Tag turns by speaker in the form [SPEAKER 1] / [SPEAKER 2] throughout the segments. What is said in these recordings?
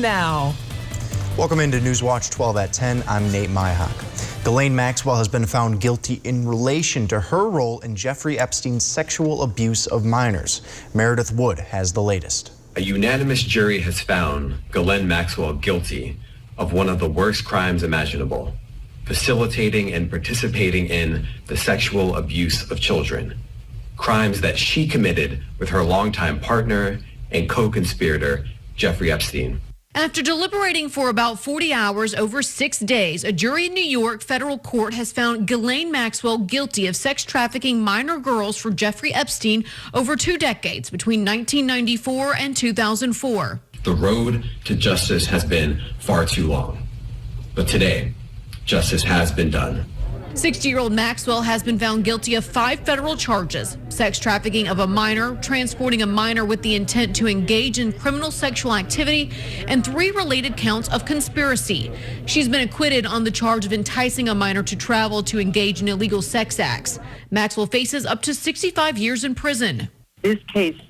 [SPEAKER 1] Now.
[SPEAKER 2] Welcome into Newswatch 12 at 10. I'm Nate Myhock. Ghislaine Maxwell has been found guilty in relation to her role in Jeffrey Epstein's sexual abuse of minors. Meredith Wood has the latest.
[SPEAKER 3] A unanimous jury has found Ghislaine Maxwell guilty of one of the worst crimes imaginable, facilitating and participating in the sexual abuse of children, crimes that she committed with her longtime partner and co-conspirator, Jeffrey Epstein.
[SPEAKER 4] After deliberating for about 40 hours over 6 days, a jury in New York federal court has found Ghislaine Maxwell guilty of sex trafficking minor girls for Jeffrey Epstein over 2 decades between 1994 and 2004.
[SPEAKER 3] The road to justice has been far too long, but today, justice has been done.
[SPEAKER 4] 60-year-old Maxwell has been found guilty of 5 federal charges: sex trafficking of a minor, transporting a minor with the intent to engage in criminal sexual activity, and 3 related counts of conspiracy. She's been acquitted on the charge of enticing a minor to travel to engage in illegal sex acts. Maxwell faces up to 65 years in prison.
[SPEAKER 5] This case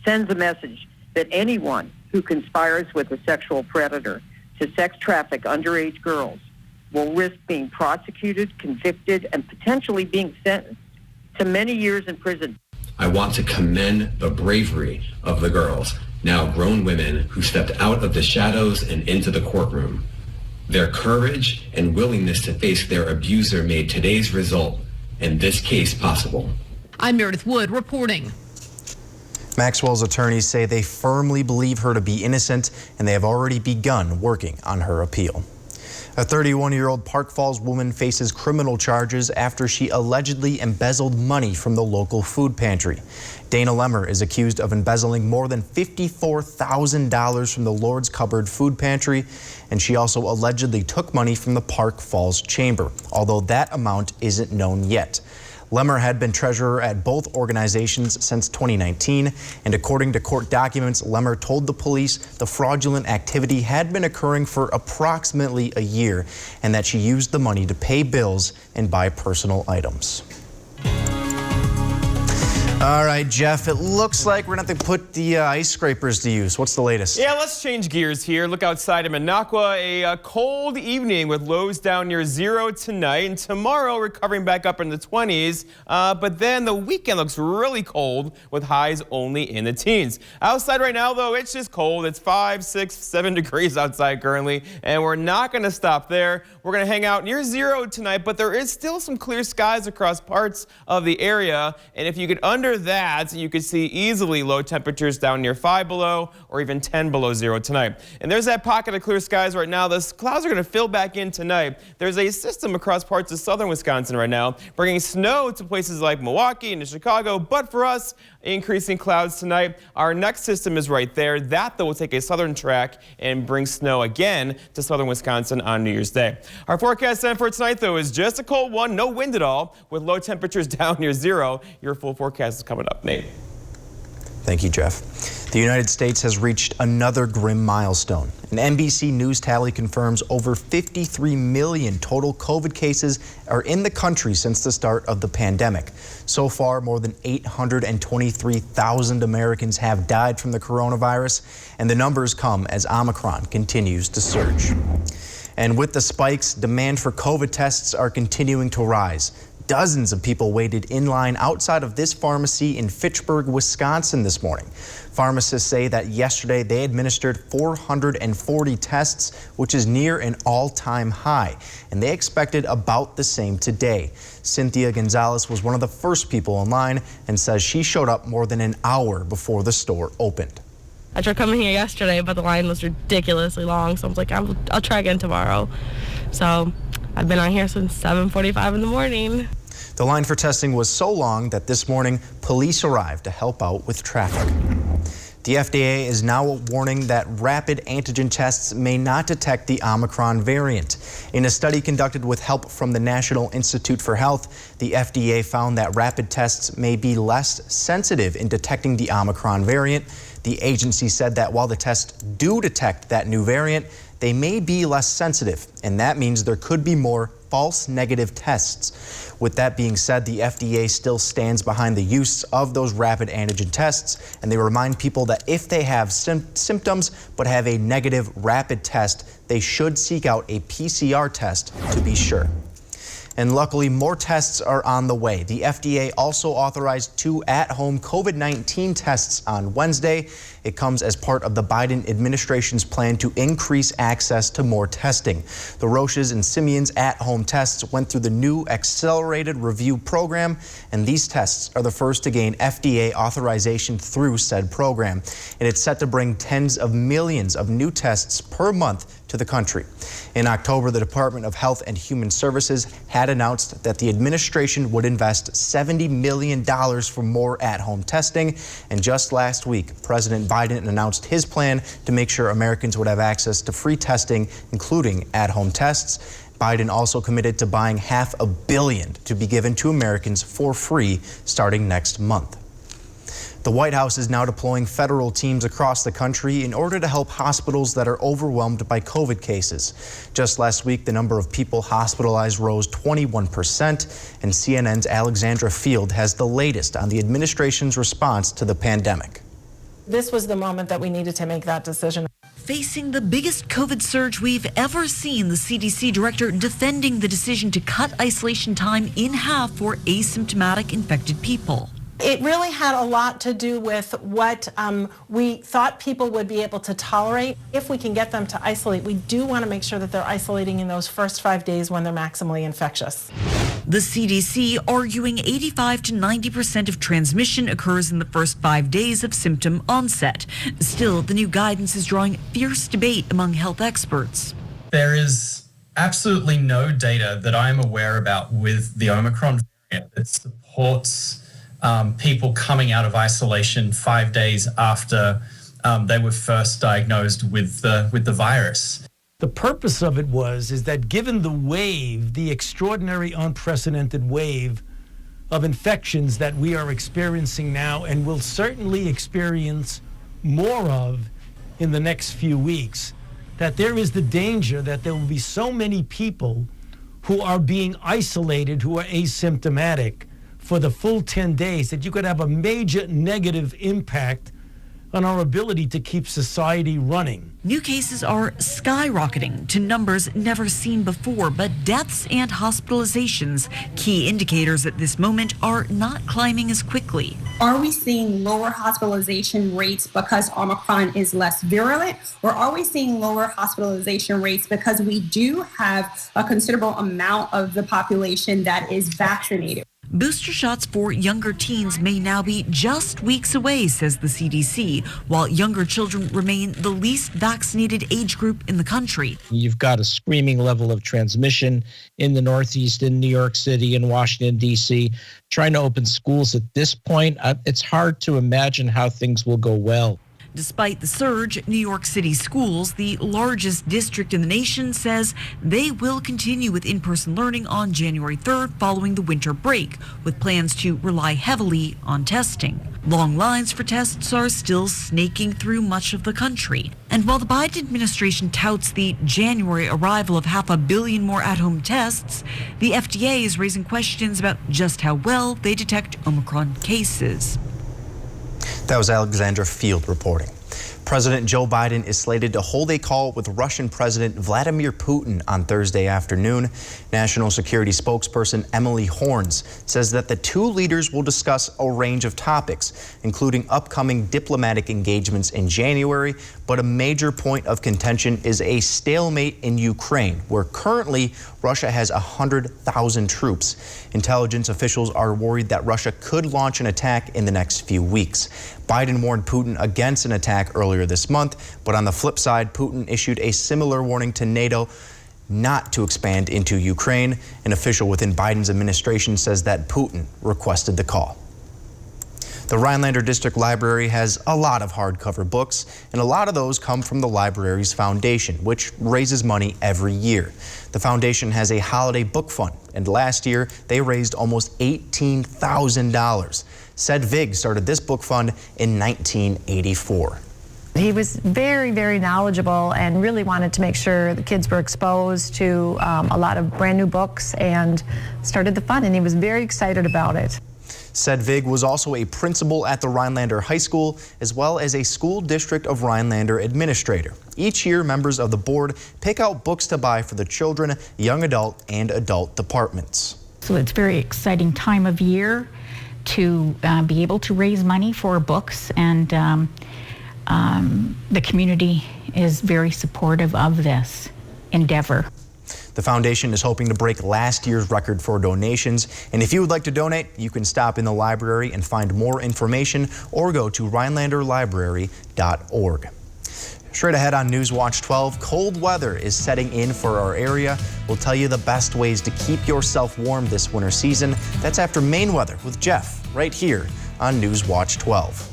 [SPEAKER 5] sends a message that anyone who conspires with a sexual predator to sex traffic underage girls will risk being prosecuted, convicted, and potentially being sentenced to many years in prison.
[SPEAKER 3] I want to commend the bravery of the girls, now grown women, who stepped out of the shadows and into the courtroom. Their courage and willingness to face their abuser made today's result and this case possible.
[SPEAKER 4] I'm Meredith Wood reporting.
[SPEAKER 2] Maxwell's attorneys say they firmly believe her to be innocent, and they have already begun working on her appeal. A 31-year-old Park Falls woman faces criminal charges after she allegedly embezzled money from the local food pantry. Dana Lemmer is accused of embezzling more than $54,000 from the Lord's Cupboard food pantry, and she also allegedly took money from the Park Falls Chamber, although that amount isn't known yet. Lemmer had been treasurer at both organizations since 2019, and according to court documents, Lemmer told the police the fraudulent activity had been occurring for approximately a year and that she used the money to pay bills and buy personal items. All right, Jeff, it looks like we're going to have to put the ice scrapers to use. What's the latest?
[SPEAKER 6] Yeah, let's change gears here. Look outside in Minocqua, a cold evening with lows down near 0 tonight, and tomorrow recovering back up in the 20s. But then the weekend looks really cold with highs only in the teens. Outside right now, though, it's just cold. It's 5, 6, 7 degrees outside currently, and we're not going to stop there. We're going to hang out near 0 tonight, but there is still some clear skies across parts of the area, and if you get under that, you could see easily low temperatures down near 5 below or even 10 below 0 tonight. And there's that pocket of clear skies right now. The clouds are going to fill back in tonight. There's a system across parts of southern Wisconsin right now, bringing snow to places like Milwaukee and Chicago. But for us, increasing clouds tonight. Our next system is right there. That, though, will take a southern track and bring snow again to southern Wisconsin on New Year's Day. Our forecast then for tonight, though, is just a cold one. No wind at all, with low temperatures down near 0. Your full forecast is coming up. Nate.
[SPEAKER 2] Thank you, Jeff. The United States has reached another grim milestone. An NBC News tally confirms over 53 million total COVID cases are in the country since the start of the pandemic. So far, more than 823,000 Americans have died from the coronavirus, and the numbers come as Omicron continues to surge. And with the spikes, demand for COVID tests are continuing to rise. Dozens of people waited in line outside of this pharmacy in Fitchburg, Wisconsin this morning. Pharmacists say that yesterday they administered 440 tests, which is near an all-time high, and they expected about the same today. Cynthia Gonzalez was one of the first people in line and says she showed up more than an hour before the store opened.
[SPEAKER 7] I tried coming here yesterday, but the line was ridiculously long, so I was like, I'll try again tomorrow. So I've been on here since 7:45 in the morning.
[SPEAKER 2] The line for testing was so long that this morning police arrived to help out with traffic. The FDA is now warning that rapid antigen tests may not detect the Omicron variant. In a study conducted with help from the National Institute for Health, the FDA found that rapid tests may be less sensitive in detecting the Omicron variant. The agency said that while the tests do detect that new variant, they may be less sensitive, and that means there could be more false negative tests. With that being said, the FDA still stands behind the use of those rapid antigen tests, and they remind people that if they have symptoms but have a negative rapid test, they should seek out a PCR test to be sure. And luckily, more tests are on the way. The FDA also authorized 2 at-home COVID-19 tests on Wednesday. It comes as part of the Biden administration's plan to increase access to more testing. The Roche's and Simeon's at-home tests went through the new accelerated review program, and these tests are the first to gain FDA authorization through said program. And it's set to bring tens of millions of new tests per month to the country. In October, the Department of Health and Human Services had announced that the administration would invest $70 million for more at-home testing. And just last week, President Biden announced his plan to make sure Americans would have access to free testing, including at-home tests. Biden also committed to buying $500 million to be given to Americans for free starting next month. The White House is now deploying federal teams across the country in order to help hospitals that are overwhelmed by COVID cases. Just last week, the number of people hospitalized rose 21%, and CNN's Alexandra Field has the latest on the administration's response to the pandemic.
[SPEAKER 1] This was the moment that we needed to make that decision.
[SPEAKER 8] Facing the biggest COVID surge we've ever seen, the CDC director defending the decision to cut isolation time in half for asymptomatic infected people.
[SPEAKER 1] It really had a lot to do with what we thought people would be able to tolerate. If we can get them to isolate, we do want to make sure that they're isolating in those first 5 days when they're maximally infectious.
[SPEAKER 8] The CDC arguing 85 to 90% of transmission occurs in the first 5 days of symptom onset. Still, the new guidance is drawing fierce debate among health experts.
[SPEAKER 9] There is absolutely no data that I'm aware about with the Omicron variant that supports people coming out of isolation 5 days after they were first diagnosed with the virus.
[SPEAKER 10] The purpose of it is that given the wave, the extraordinary, unprecedented wave of infections that we are experiencing now and will certainly experience more of in the next few weeks, that there is the danger that there will be so many people who are being isolated, who are asymptomatic, for the full 10 days, that you could have a major negative impact on our ability to keep society running.
[SPEAKER 8] New cases are skyrocketing to numbers never seen before, but deaths and hospitalizations, key indicators at this moment, are not climbing as quickly.
[SPEAKER 11] Are we seeing lower hospitalization rates because Omicron is less virulent, or are we seeing lower hospitalization rates because we do have a considerable amount of the population that is vaccinated?
[SPEAKER 8] Booster shots for younger teens may now be just weeks away, says the CDC, while younger children remain the least vaccinated age group in the country.
[SPEAKER 12] You've got a screaming level of transmission in the Northeast, in New York City, in Washington, D.C. Trying to open schools at this point, it's hard to imagine how things will go well.
[SPEAKER 8] Despite the surge, New York City schools, the largest district in the nation, says they will continue with in-person learning on January 3rd following the winter break, with plans to rely heavily on testing. Long lines for tests are still snaking through much of the country. And while the Biden administration touts the January arrival of 500 million more at-home tests, the FDA is raising questions about just how well they detect Omicron cases.
[SPEAKER 2] That was Alexandra Field reporting. President Joe Biden is slated to hold a call with Russian President Vladimir Putin on Thursday afternoon. National Security spokesperson Emily Horns says that the two leaders will discuss a range of topics, including upcoming diplomatic engagements in January, but a major point of contention is a stalemate in Ukraine, where currently Russia has 100,000 troops. Intelligence officials are worried that Russia could launch an attack in the next few weeks. Biden warned Putin against an attack earlier this month, but on the flip side, Putin issued a similar warning to NATO not to expand into Ukraine. An official within Biden's administration says that Putin requested the call. The Rhinelander District Library has a lot of hardcover books, and a lot of those come from the library's foundation, which raises money every year. The foundation has a holiday book fund, and last year they raised almost $18,000. Said Vig started this book fund in 1984.
[SPEAKER 13] He was very, very knowledgeable and really wanted to make sure the kids were exposed to a lot of brand new books and started the fun, and he was very excited about it.
[SPEAKER 2] Sedvig was also a principal at the Rhinelander High School, as well as a school district of Rhinelander administrator. Each year, members of the board pick out books to buy for the children, young adult, and adult departments.
[SPEAKER 14] So it's a very exciting time of year to be able to raise money for books, and the community is very supportive of this endeavor.
[SPEAKER 2] The foundation is hoping to break last year's record for donations, and if you would like to donate, you can stop in the library and find more information or go to rhinelanderlibrary.org. Straight ahead on News Watch 12, cold weather is setting in for our area. We'll tell you the best ways to keep yourself warm this winter season. That's after Maine weather with Jeff, right here on News Watch 12.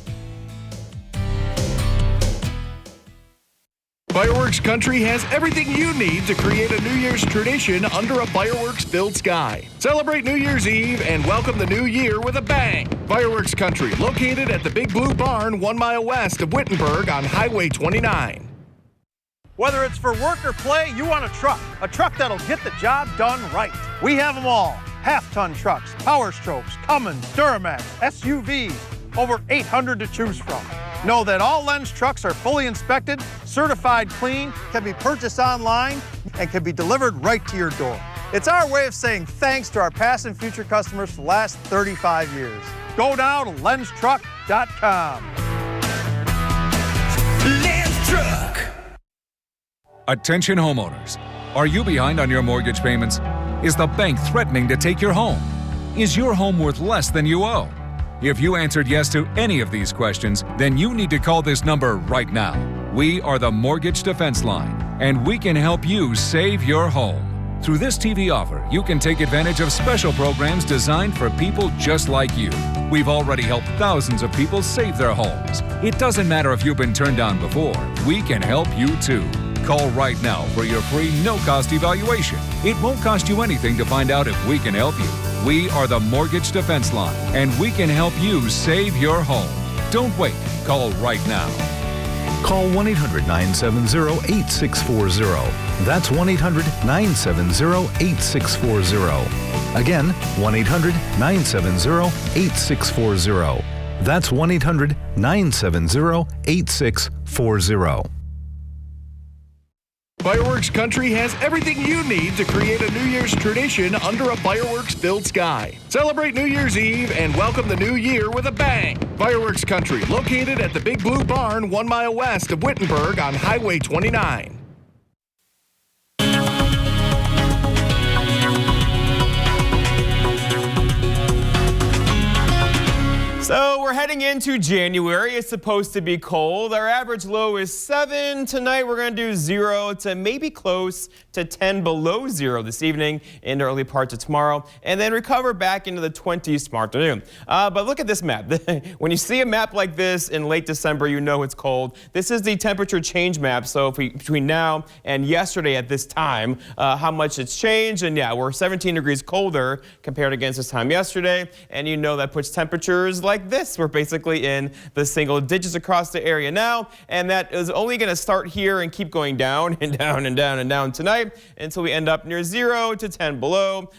[SPEAKER 15] Fireworks Country has everything you need to create a New Year's tradition under a fireworks-filled sky. Celebrate New Year's Eve and welcome the new year with a bang. Fireworks Country, located at the Big Blue Barn 1 mile west of Wittenberg on Highway 29.
[SPEAKER 16] Whether it's for work or play, you want a truck that'll get the job done right. We have them all. Half-ton trucks, Power Strokes, Cummins, Duramax, SUVs, over 800 to choose from. Know that all Lenz trucks are fully inspected, certified clean, can be purchased online, and can be delivered right to your door. It's our way of saying thanks to our past and future customers for the last 35 years. Go now to lenztruck.com.
[SPEAKER 17] Lenz Truck.
[SPEAKER 18] Attention homeowners. Are you behind on your mortgage payments? Is the bank threatening to take your home? Is your home worth less than you owe? If you answered yes to any of these questions, then you need to call this number right now. We are the Mortgage Defense Line, and we can help you save your home. Through this TV offer, you can take advantage of special programs designed for people just like you. We've already helped thousands of people save their homes. It doesn't matter if you've been turned down before, we can help you too. Call right now for your free no-cost evaluation. It won't cost you anything to find out if we can help you. We are the Mortgage Defense Line, and we can help you save your home. Don't wait. Call right now.
[SPEAKER 19] Call 1-800-970-8640. That's 1-800-970-8640. Again, 1-800-970-8640. That's 1-800-970-8640.
[SPEAKER 15] Fireworks Country has everything you need to create a New Year's tradition under a fireworks-filled sky. Celebrate New Year's Eve and welcome the new year with a bang. Fireworks Country, located at the Big Blue Barn 1 mile west of Wittenberg on Highway 29.
[SPEAKER 6] So we're heading into January. It's supposed to be cold. Our average low is 7. Tonight we're going to do 0 to maybe close to 10 below 0 this evening into early parts of tomorrow, and then recover back into the 20s tomorrow afternoon. But look at this map. When you see a map like this in late December, you know it's cold. This is the temperature change map. So if between now and yesterday at this time, how much it's changed. And yeah, we're 17 degrees colder compared against this time yesterday. And you know that puts temperatures like this. We're basically in the single digits across the area now, and that is only going to start here and keep going down and down and down and down tonight until we end up near 0 to 10 below.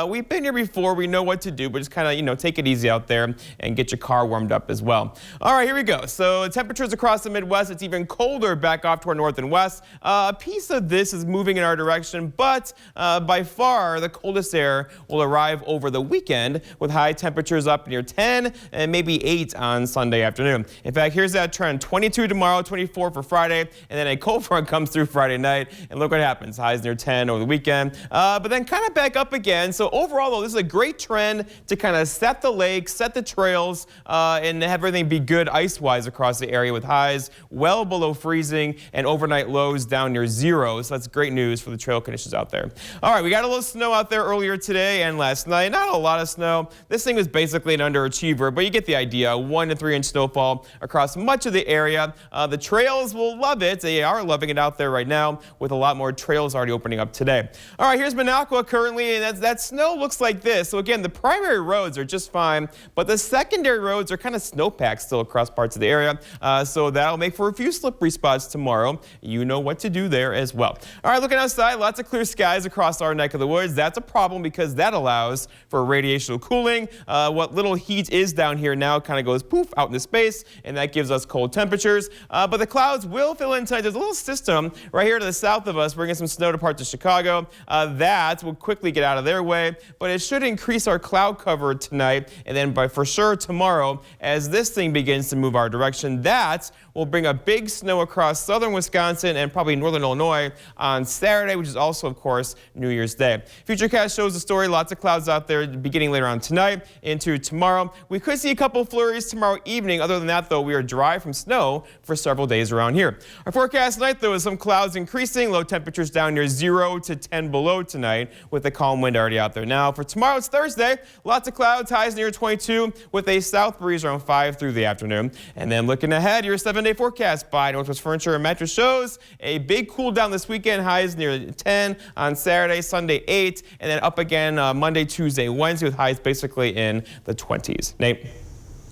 [SPEAKER 6] We've been here before. We know what to do, but just kind of, take it easy out there and get your car warmed up as well. All right, here we go. So temperatures across the Midwest, it's even colder back off to our north and west. A piece of this is moving in our direction, but by far the coldest air will arrive over the weekend with high temperatures up near 10 and maybe 8 on Sunday afternoon. In fact, here's that trend. 22 tomorrow, 24 for Friday, and then a cold front comes through Friday night, and look what happens. Highs near 10 over the weekend, but then kind of back up again. So overall, though, this is a great trend to kind of set the lakes, set the trails, and have everything be good ice-wise across the area with highs well below freezing and overnight lows down near 0. So that's great news for the trail conditions out there. All right, we got a little snow out there earlier today and last night. Not a lot of snow. This thing was basically an underachiever, but you get the idea. be 1 to 3 inch snowfall across much of the area. The trails will love it. They are loving it out there right now, with a lot more trails already opening up today. All right, here's Minocqua currently, and that snow looks like this. So again, the primary roads are just fine, but the secondary roads are kind of snowpacked still across parts of the area. So that'll make for a few slippery spots tomorrow. You know what to do there as well. All right, looking outside, lots of clear skies across our neck of the woods. That's a problem because that allows for radiational cooling. What little heat is down here now kind of goes poof out into space, and that gives us cold temperatures. But the clouds will fill in tonight. There's a little system right here to the south of us bringing some snow to parts of Chicago. That will quickly get out of their way, but it should increase our cloud cover tonight, and then by for sure tomorrow as this thing begins to move our direction. That will bring a big snow across southern Wisconsin and probably northern Illinois on Saturday, which is also, of course, New Year's Day. Futurecast shows the story. Lots of clouds out there beginning later on tonight into tomorrow. We could see a couple flurries tomorrow evening. Other than that, though, we are dry from snow for several days around here. Our forecast tonight, though, is some clouds increasing. Low temperatures down near 0 to 10 below tonight with the calm wind already out there. Now, for tomorrow, it's Thursday. Lots of clouds, highs near 22 with a south breeze around 5 through the afternoon. And then looking ahead, your 7-day forecast by Northwest Furniture and Mattress shows a big cool down this weekend. Highs near 10 on Saturday, Sunday 8, and then up again Monday, Tuesday, Wednesday with highs basically in the 20s. Nate?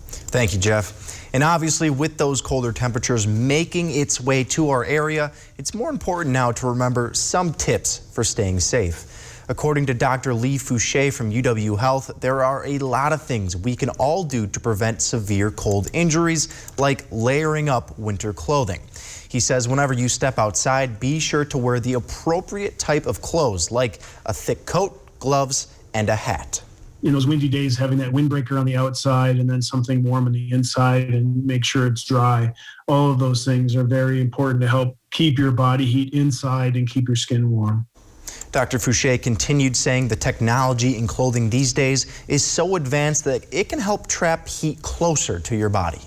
[SPEAKER 2] Thank you, Jeff. And obviously, with those colder temperatures making its way to our area, it's more important now to remember some tips for staying safe. According to Dr. Lee Fouché from UW Health, there are a lot of things we can all do to prevent severe cold injuries, like layering up winter clothing. He says whenever you step outside, be sure to wear the appropriate type of clothes, like a thick coat, gloves, and a hat.
[SPEAKER 17] In those windy days, having that windbreaker on the outside and then something warm on the inside and make sure it's dry. All of those things are very important to help keep your body heat inside and keep your skin warm.
[SPEAKER 2] Dr. Fouché continued saying the technology in clothing these days is so advanced that it can help trap heat closer to your body.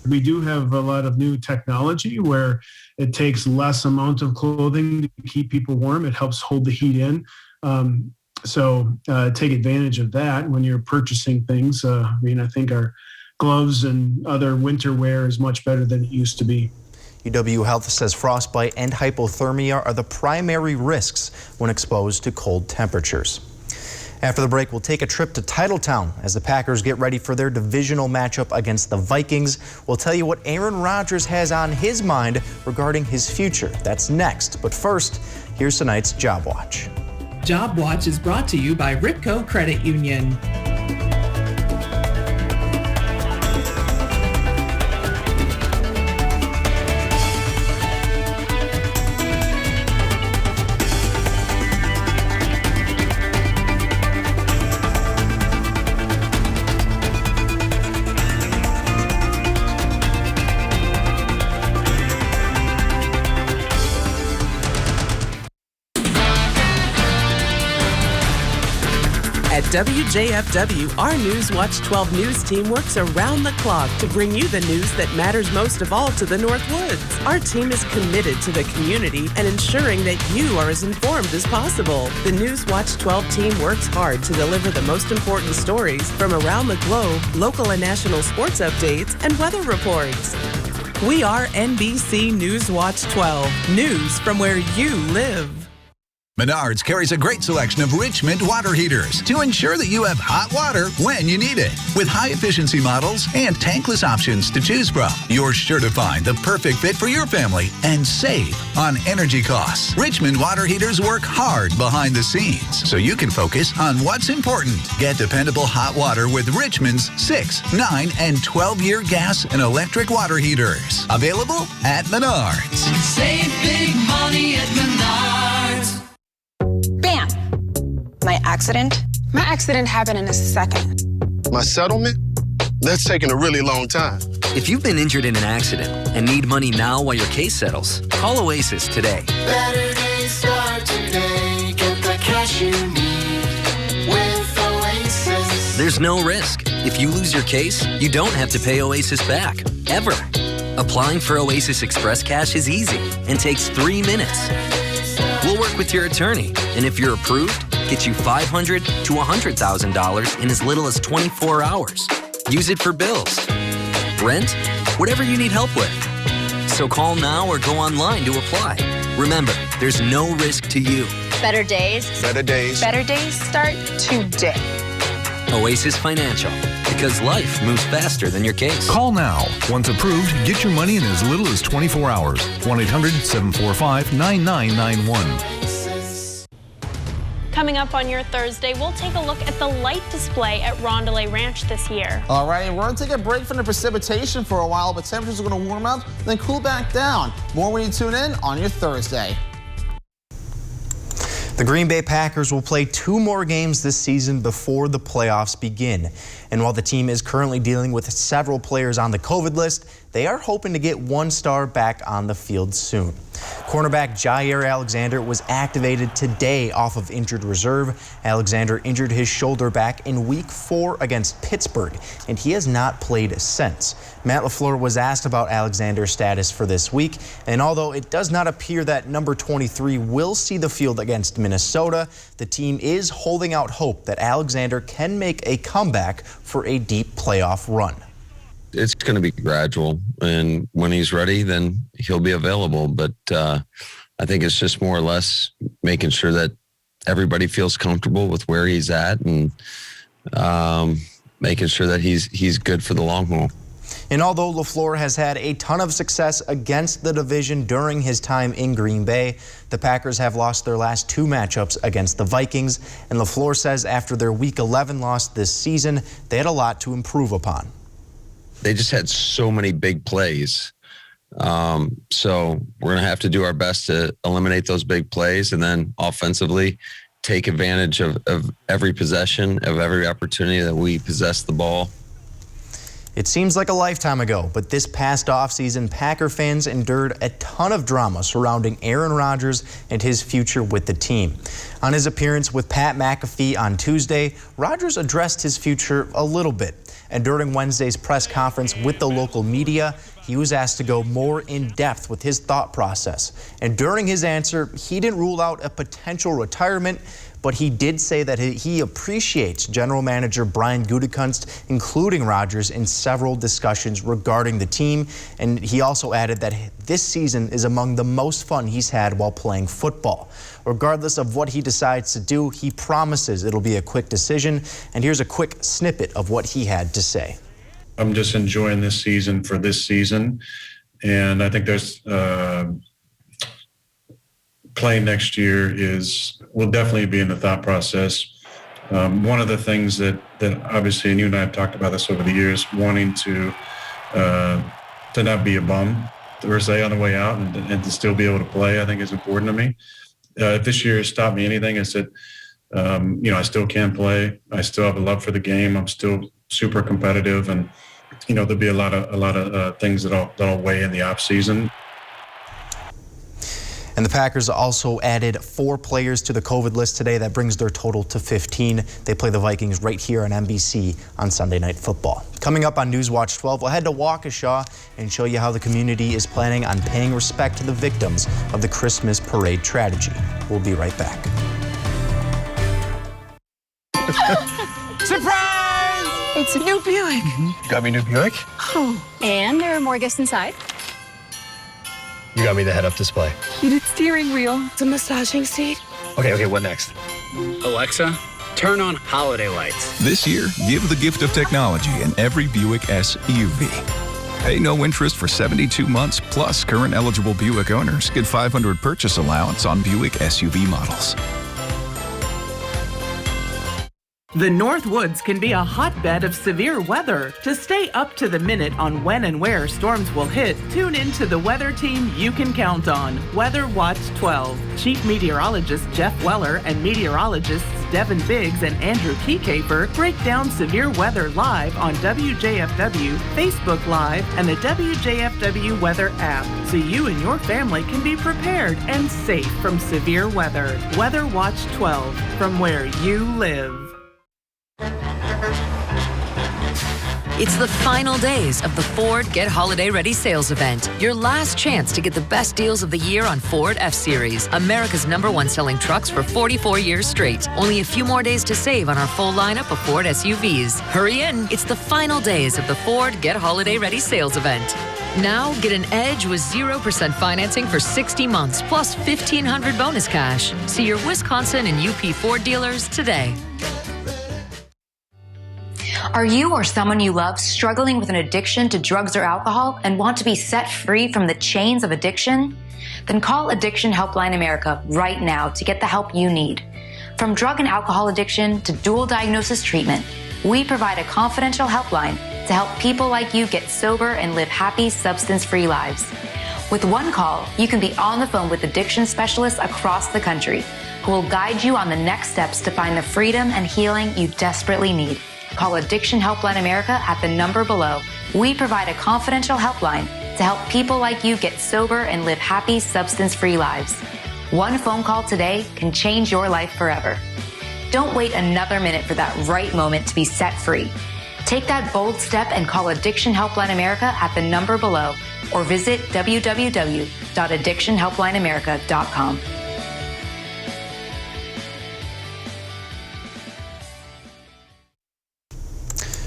[SPEAKER 17] We do have a lot of new technology where it takes less amount of clothing to keep people warm. It helps hold the heat in. So take advantage of that when you're purchasing things. I think our gloves and other winter wear is much better than it used to be.
[SPEAKER 2] UW Health says frostbite and hypothermia are the primary risks when exposed to cold temperatures. After the break, we'll take a trip to Titletown as the Packers get ready for their divisional matchup against the Vikings. We'll tell you what Aaron Rodgers has on his mind regarding his future. That's next. But first, here's tonight's Job Watch.
[SPEAKER 20] Job Watch is brought to you by Ripco Credit Union. At WJFW, our Newswatch 12 news team works around the clock to bring you the news that matters most of all to the North Woods. Our team is committed to the community and ensuring that you are as informed as possible. The Newswatch 12 team works hard to deliver the most important stories from around the globe, local and national sports updates, and weather reports. We are NBC Newswatch 12, news from where you live.
[SPEAKER 21] Menards carries a great selection of Richmond water heaters to ensure that you have hot water when you need it. With high-efficiency models and tankless options to choose from, you're sure to find the perfect fit for your family and save on energy costs. Richmond water heaters work hard behind the scenes, so you can focus on what's important. Get dependable hot water with Richmond's 6, 9, and 12-year gas and electric water heaters. Available at Menards.
[SPEAKER 22] Save big money at Menards. Bam! My accident? My accident happened in a second.
[SPEAKER 23] My settlement? That's taking a really long time.
[SPEAKER 24] If you've been injured in an accident and need money now while your case settles, call Oasis today.
[SPEAKER 22] Better days start today. Get the cash you need with Oasis.
[SPEAKER 24] There's no risk. If you lose your case, you don't have to pay Oasis back, ever. Applying for Oasis Express Cash is easy and takes 3 minutes. We'll work with your attorney, and if you're approved, get you $500,000 to $100,000 in as little as 24 hours. Use it for bills, rent, whatever you need help with. So call now or go online to apply. Remember, there's no risk to you.
[SPEAKER 22] Better days.
[SPEAKER 23] Better days.
[SPEAKER 22] Better days start today.
[SPEAKER 24] Oasis Financial, because life moves faster than your case.
[SPEAKER 19] Call now. Once approved, get your money in as little as 24 hours. 1-800-745-9991.
[SPEAKER 3] Coming up on your Thursday, we'll take a look at the light display at Rondelay Ranch this year.
[SPEAKER 4] All right, we're going to take a break from the precipitation for a while, but temperatures are going to warm up, then cool back down. More when you tune in on your Thursday.
[SPEAKER 2] The Green Bay Packers will play 2 more games this season before the playoffs begin. And while the team is currently dealing with several players on the COVID list, they are hoping to get one star back on the field soon. Cornerback Jair Alexander was activated today off of injured reserve. Alexander injured his shoulder back in Week 4 against Pittsburgh, and he has not played since. Matt LaFleur was asked about Alexander's status for this week, and although it does not appear that number 23 will see the field against Minnesota, the team is holding out hope that Alexander can make a comeback for a deep playoff run.
[SPEAKER 5] It's going to be gradual, and when he's ready, then he'll be available. But I think it's just more or less making sure that everybody feels comfortable with where he's at, and making sure that he's good for the long haul.
[SPEAKER 2] And although LaFleur has had a ton of success against the division during his time in Green Bay, the Packers have lost their last 2 matchups against the Vikings, and LaFleur says after their Week 11 loss this season, they had a lot to improve upon.
[SPEAKER 5] They just had so many big plays. So we're going to have to do our best to eliminate those big plays, and then offensively take advantage of every possession, of every opportunity that we possess the ball.
[SPEAKER 2] It seems like a lifetime ago, but this past offseason, Packer fans endured a ton of drama surrounding Aaron Rodgers and his future with the team. On his appearance with Pat McAfee on Tuesday, Rodgers addressed his future a little bit. And during Wednesday's press conference with the local media, he was asked to go more in depth with his thought process. And during his answer, he didn't rule out a potential retirement, but he did say that he appreciates General Manager Brian Gutekunst, including Rodgers, in several discussions regarding the team. And he also added that this season is among the most fun he's had while playing football. Regardless of what he decides to do, he promises it'll be a quick decision. And here's a quick snippet of what he had to say.
[SPEAKER 7] I'm just enjoying this season for this season. And I think there's playing next year will definitely be in the thought process. One of the things that obviously, and you and I have talked about this over the years, wanting to not be a bum, per se, on the way out, and to still be able to play, I think is important to me. If this year has taught me anything, is that I still can play. I still have a love for the game. I'm still super competitive, and there'll be a lot of things that'll weigh in the off season.
[SPEAKER 2] And the Packers also added 4 players to the COVID list today. That brings their total to 15. They play the Vikings right here on NBC on Sunday Night Football. Coming up on Newswatch 12, we'll head to Waukesha and show you how the community is planning on paying respect to the victims of the Christmas parade tragedy. We'll be right back.
[SPEAKER 22] Surprise! It's a new Buick.
[SPEAKER 25] Got me a new Buick?
[SPEAKER 22] Oh, and there are more gifts inside.
[SPEAKER 25] You got me the head-up display.
[SPEAKER 22] Heated steering wheel. It's a massaging seat.
[SPEAKER 25] Okay, what next?
[SPEAKER 26] Alexa, turn on holiday lights.
[SPEAKER 27] This year, give the gift of technology in every Buick SUV. Pay no interest for 72 months, plus current eligible Buick owners get $500 purchase allowance on Buick SUV models.
[SPEAKER 20] The North Woods can be a hotbed of severe weather. To stay up to the minute on when and where storms will hit, tune in to the weather team you can count on, Weather Watch 12. Chief Meteorologist Jeff Weller and meteorologists Devin Biggs and Andrew Keycaper break down severe weather live on WJFW, Facebook Live, and the WJFW Weather app, so you and your family can be prepared and safe from severe weather. Weather Watch 12, from where you live.
[SPEAKER 1] It's the final days of the Ford Get Holiday Ready sales event. Your last chance to get the best deals of the year on Ford F-Series, America's #1 selling trucks for 44 years straight. Only a few more days to save on our full lineup of Ford SUVs. Hurry in. It's the final days of the Ford Get Holiday Ready sales event. Now get an edge with 0% financing for 60 months plus $1,500 bonus cash. See your Wisconsin and UP Ford dealers today.
[SPEAKER 8] Are you or someone you love struggling with an addiction to drugs or alcohol and want to be set free from the chains of addiction? Then call Addiction Helpline America right now to get the help you need. From drug and alcohol addiction to dual diagnosis treatment, we provide a confidential helpline to help people like you get sober and live happy, substance-free lives. With one call, you can be on the phone with addiction specialists across the country who will guide you on the next steps to find the freedom and healing you desperately need. Call Addiction Helpline America at the number below. We provide a confidential helpline to help people like you get sober and live happy, substance-free lives. One phone call today can change your life forever. Don't wait another minute for that right moment to be set free. Take that bold step and call Addiction Helpline America at the number below or visit www.addictionhelplineamerica.com.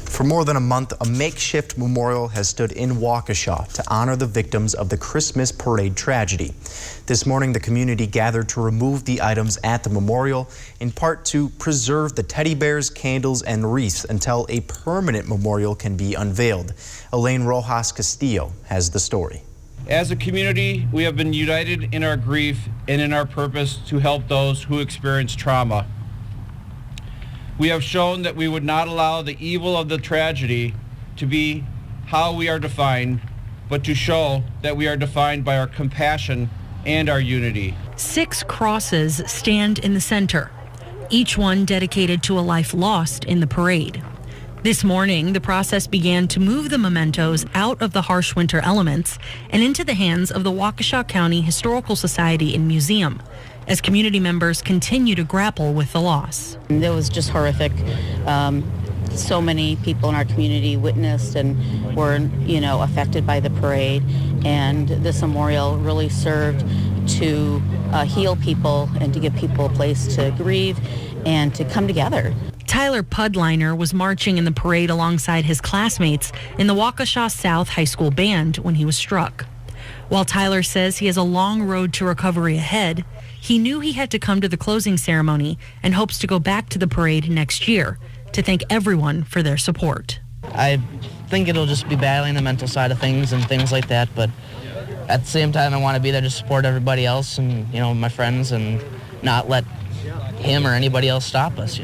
[SPEAKER 2] For more than a month, a makeshift memorial has stood in Waukesha to honor the victims of the Christmas parade tragedy. This morning, the community gathered to remove the items at the memorial, in part to preserve the teddy bears, candles, and wreaths until a permanent memorial can be unveiled. Elaine Rojas Castillo has the story.
[SPEAKER 9] As a community, we have been united in our grief and in our purpose to help those who experience trauma. We have shown that we would not allow the evil of the tragedy to be how we are defined, but to show that we are defined by our compassion and our unity.
[SPEAKER 10] 6 crosses stand in the center, each one dedicated to a life lost in the parade. This morning, the process began to move the mementos out of the harsh winter elements and into the hands of the Waukesha County Historical Society and Museum, as community members continue to grapple with the loss.
[SPEAKER 11] It was just horrific. So many people in our community witnessed and were, affected by the parade. And this memorial really served to heal people and to give people a place to grieve and to come together.
[SPEAKER 10] Tyler Pudliner was marching in the parade alongside his classmates in the Waukesha South High School band when he was struck. While Tyler says he has a long road to recovery ahead, he knew he had to come to the closing ceremony and hopes to go back to the parade next year to thank everyone for their support.
[SPEAKER 12] I think it'll just be battling the mental side of things and things like that, but at the same time I want to be there to support everybody else and, my friends, and not let him or anybody else stop us,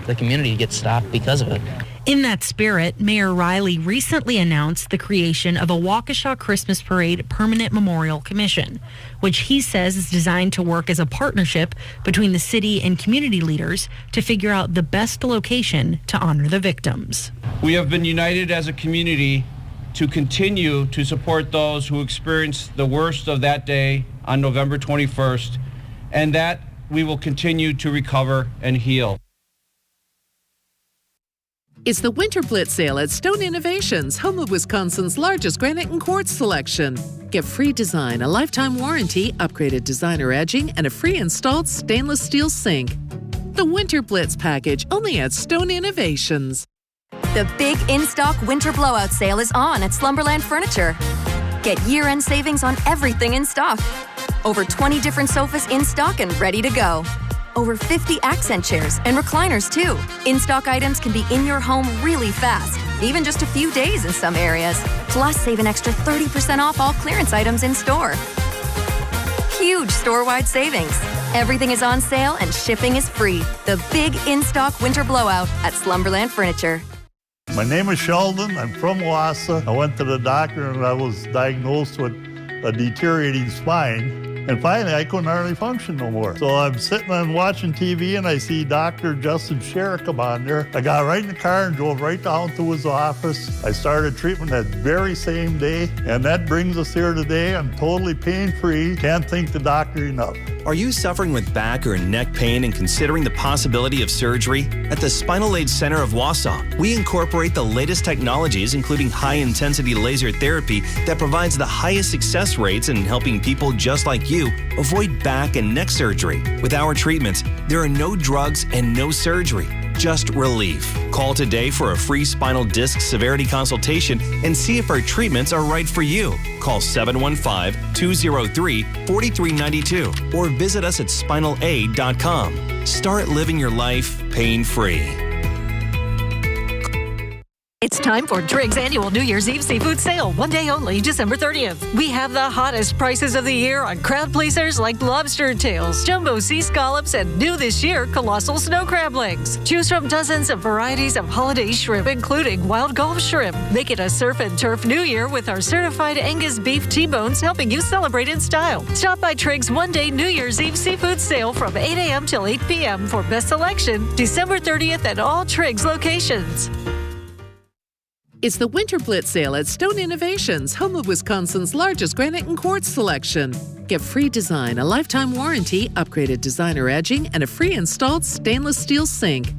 [SPEAKER 12] The community gets stopped because of it.
[SPEAKER 10] In that spirit, Mayor Riley recently announced the creation of a Waukesha Christmas Parade Permanent Memorial Commission, which he says is designed to work as a partnership between the city and community leaders to figure out the best location to honor the victims.
[SPEAKER 9] We have been united as a community to continue to support those who experienced the worst of that day on November 21st, and that we will continue to recover and heal.
[SPEAKER 13] It's the Winter Blitz sale at Stone Innovations, home of Wisconsin's largest granite and quartz selection. Get free design, a lifetime warranty, upgraded designer edging, and a free installed stainless steel sink. The Winter Blitz package, only at Stone Innovations.
[SPEAKER 28] The big in-stock winter blowout sale is on at Slumberland Furniture. Get year-end savings on everything in stock. Over 20 different sofas in stock and ready to go. Over 50 accent chairs and recliners, too. In-stock items can be in your home really fast, even just a few days in some areas. Plus, save an extra 30% off all clearance items in store. Huge store-wide savings. Everything is on sale and shipping is free. The big in-stock winter blowout at Slumberland Furniture.
[SPEAKER 29] My name is Sheldon. I'm from Wausau. I went to the doctor and I was diagnosed with a deteriorating spine. And finally, I couldn't hardly function no more. So I'm sitting and watching TV, and I see Dr. Justin Sherrick come on there. I got right in the car and drove right down to his office. I started treatment that very same day, and that brings us here today. I'm totally pain-free. Can't thank the doctor enough.
[SPEAKER 6] Are you suffering with back or neck pain and considering the possibility of surgery? At the Spinal Aid Center of Wausau, we incorporate the latest technologies, including high-intensity laser therapy that provides the highest success rates in helping people just like you avoid back and neck surgery. With our treatments, there are no drugs and no surgery, just relief. Call today for a free spinal disc severity consultation and see if our treatments are right for you. Call 715-203-4392 or visit us at spinalaid.com. Start living your life pain-free.
[SPEAKER 14] It's time for Trig's annual New Year's Eve seafood sale. One day only, December 30th. We have the hottest prices of the year on crowd pleasers like lobster tails, jumbo sea scallops, and new this year, colossal snow crab legs. Choose from dozens of varieties of holiday shrimp, including wild Gulf shrimp. Make it a surf and turf New Year with our certified Angus beef T-bones, helping you celebrate in style. Stop by Trig's one-day New Year's Eve seafood sale from 8 a.m. till 8 p.m. for best selection, December 30th at all Trig's locations.
[SPEAKER 13] It's the Winter Blitz sale at Stone Innovations, home of Wisconsin's largest granite and quartz selection. Get free design, a lifetime warranty, upgraded designer edging, and a free installed stainless steel sink.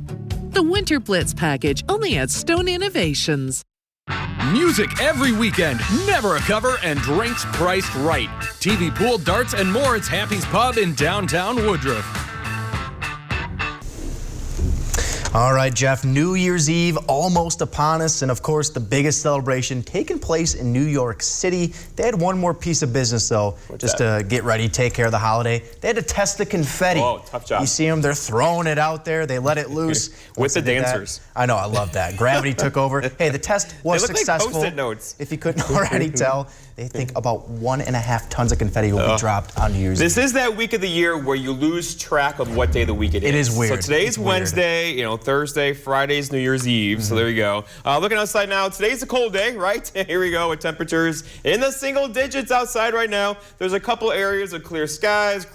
[SPEAKER 13] The Winter Blitz package, only at Stone Innovations.
[SPEAKER 15] Music every weekend, never a cover, and drinks priced right. TV, pool, darts, and more. It's Happy's Pub in downtown Woodruff.
[SPEAKER 2] All right, Jeff, New Year's Eve almost upon us, and of course the biggest celebration taking place in New York City. They had one more piece of business though, to get ready, take care of the holiday. They had to test the confetti.
[SPEAKER 16] Oh, tough job.
[SPEAKER 2] You see them, they're throwing it out there, they let it loose.
[SPEAKER 16] With the dancers.
[SPEAKER 2] I know, I love that. Gravity took over. Hey, the test was
[SPEAKER 16] they look
[SPEAKER 2] successful.
[SPEAKER 16] Like Post-it notes.
[SPEAKER 2] If you couldn't already tell, they think about 1.5 tons of confetti will be dropped on New Year's Eve.
[SPEAKER 16] This is that week of the year where you lose track of what day of the week it is.
[SPEAKER 2] It is weird.
[SPEAKER 16] So today's Wednesday, Thursday, Friday's New Year's Eve. So there you go. Looking outside now, today's a cold day, right? Here we go with temperatures in the single digits outside right now. There's a couple areas of clear skies,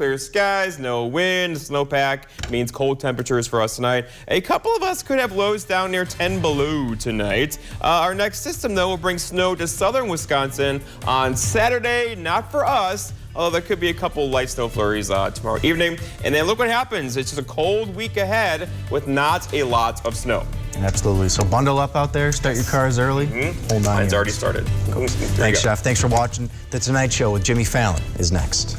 [SPEAKER 16] no wind. Snowpack means cold temperatures for us tonight. A couple of us could have lows down near 10 below tonight. Our next system, though, will bring snow to southern Wisconsin on Saturday. Not for us, although there could be a couple light snow flurries tomorrow evening. And then look what happens. It's just a cold week ahead with not a lot of snow.
[SPEAKER 2] Absolutely. So bundle up out there, start your cars early. Hold on.
[SPEAKER 16] Mine's already started.
[SPEAKER 2] Thanks, Jeff. Thanks for watching. The Tonight Show with Jimmy Fallon is next.